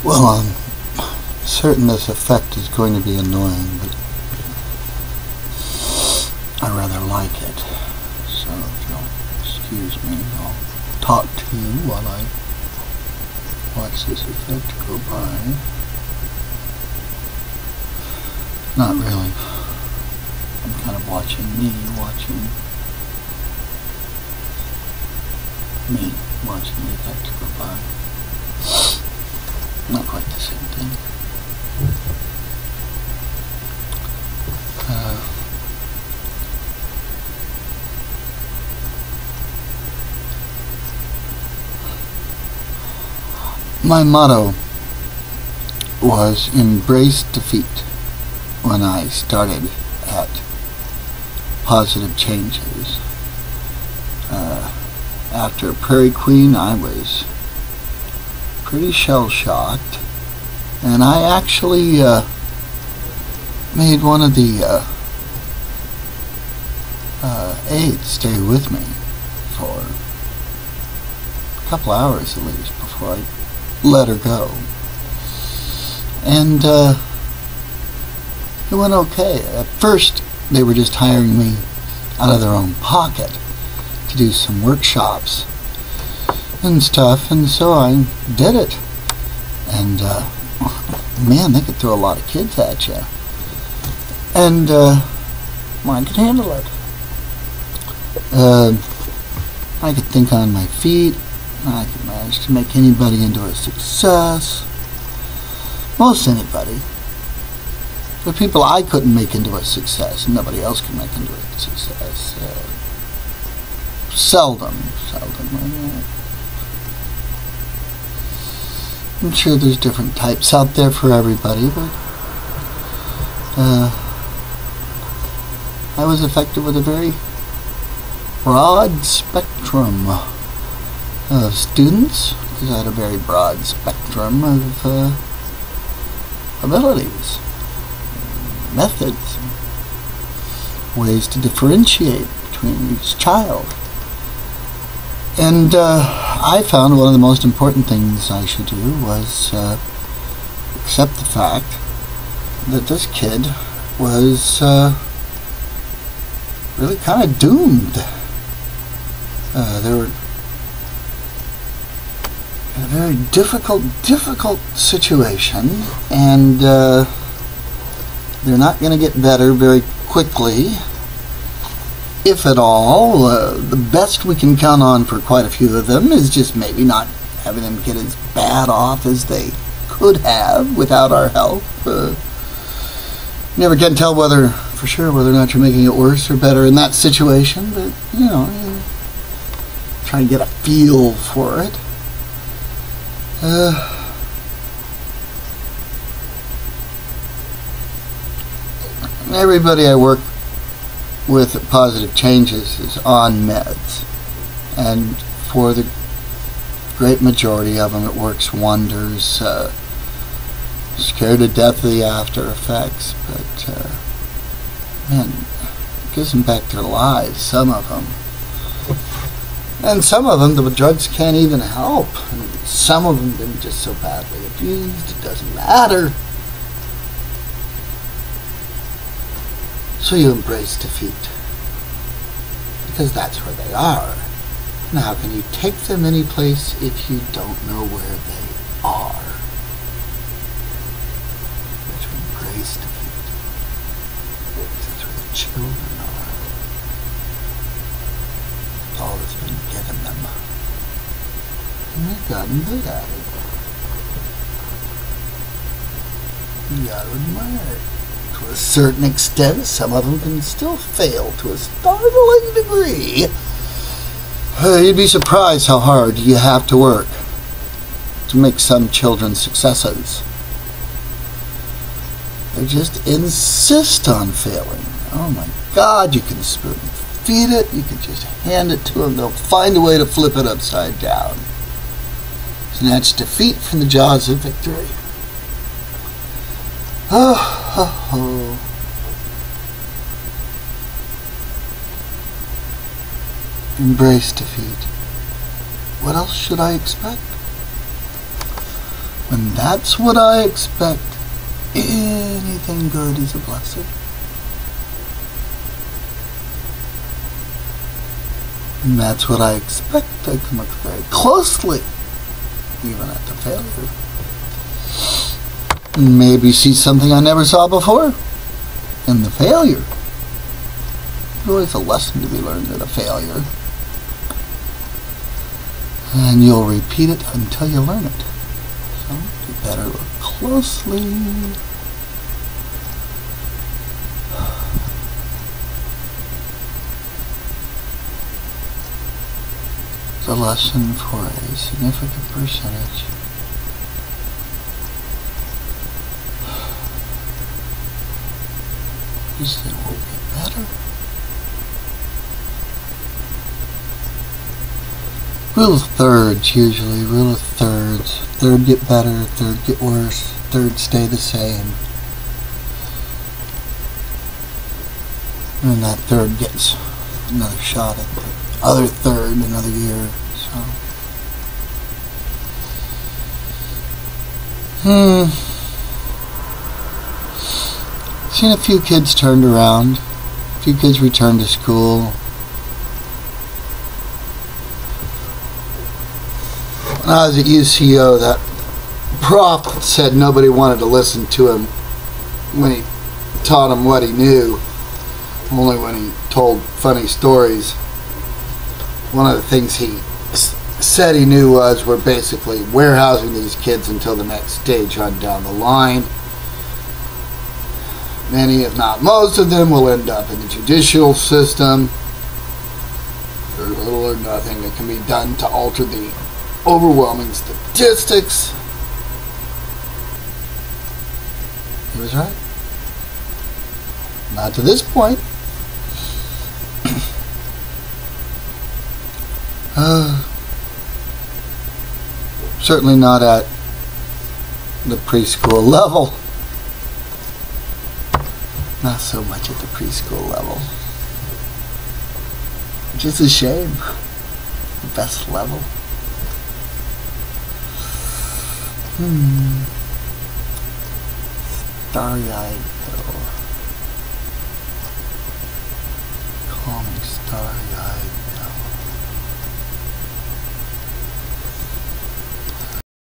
Well, I'm certain this effect is going to be annoying, but I rather like it. So if you'll excuse me, I'll talk to you while I watch this effect go by. Not really. I'm kind of watching me watching the effect go by. Not quite the same thing. My motto was embrace defeat when I started at Positive Changes. After Prairie Queen, I was pretty shell-shocked, and I actually made one of the aides stay with me for a couple hours at least before I let her go. And it went okay. At first, they were just hiring me out of their own pocket to do some workshops and stuff, and so I did it. And man, they could throw a lot of kids at you. And I could handle it. I could think on my feet. I could manage to make anybody into a success. Most anybody. The people I couldn't make into a success, nobody else could make into a success. Seldom. I'm sure there's different types out there for everybody, but I was affected with a very broad spectrum of students, because I had a very broad spectrum of abilities, methods, ways to differentiate between each child. And I found one of the most important things I should do was accept the fact that this kid was really kind of doomed. They were in a very difficult situation, and they're not going to get better very quickly, if at all. The best we can count on for quite a few of them is just maybe not having them get as bad off as they could have without our help. You never can tell for sure whether or not you're making it worse or better in that situation, but you try and get a feel for it. Everybody I work with at Positive Changes is on meds, and for the great majority of them it works wonders. Scared to death of the after effects, but man, it gives them back their lives, some of them. And some of them the drugs can't even help. And some of them have been just so badly abused it doesn't matter. So you embrace defeat, because that's where they are. Now, how can you take them any place if you don't know where they are? You have to embrace defeat, because that's where the children are. It's all that's been given them, and they've gotten good at it. You gotta admire it. To a certain extent, some of them can still fail to a startling degree. You'd be surprised how hard you have to work to make some children successes. They just insist on failing. Oh my God, you can spoon feed it, you can just hand it to them, they'll find a way to flip it upside down. Snatch defeat from the jaws of victory. Embrace defeat. What else should I expect? And that's what I expect. Anything good is a blessing. And that's what I expect. I can look very closely, even at the failure. And maybe see something I never saw before in the failure. There's always a lesson to be learned in a failure. And you'll repeat it until you learn it. So you better look closely. The lesson for a significant percentage. Is they will get better. Rule of thirds usually. Rule of thirds. Third get better, third get worse, third stay the same. And that third gets another shot at the other third another year. So seen a few kids turned around, a few kids returned to school. When I was at UCO, that prof said nobody wanted to listen to him when he taught him what he knew, only when he told funny stories. One of the things he said he knew was we're basically warehousing these kids until the next stage on down the line. Many, if not most of them, will end up in the judicial system. There's little or nothing that can be done to alter the overwhelming statistics. He was right. Not to this point. Certainly not at the preschool level. Not so much at the preschool level. Which is a shame. The best level. Starry-eyed pill. Call me starry-eyed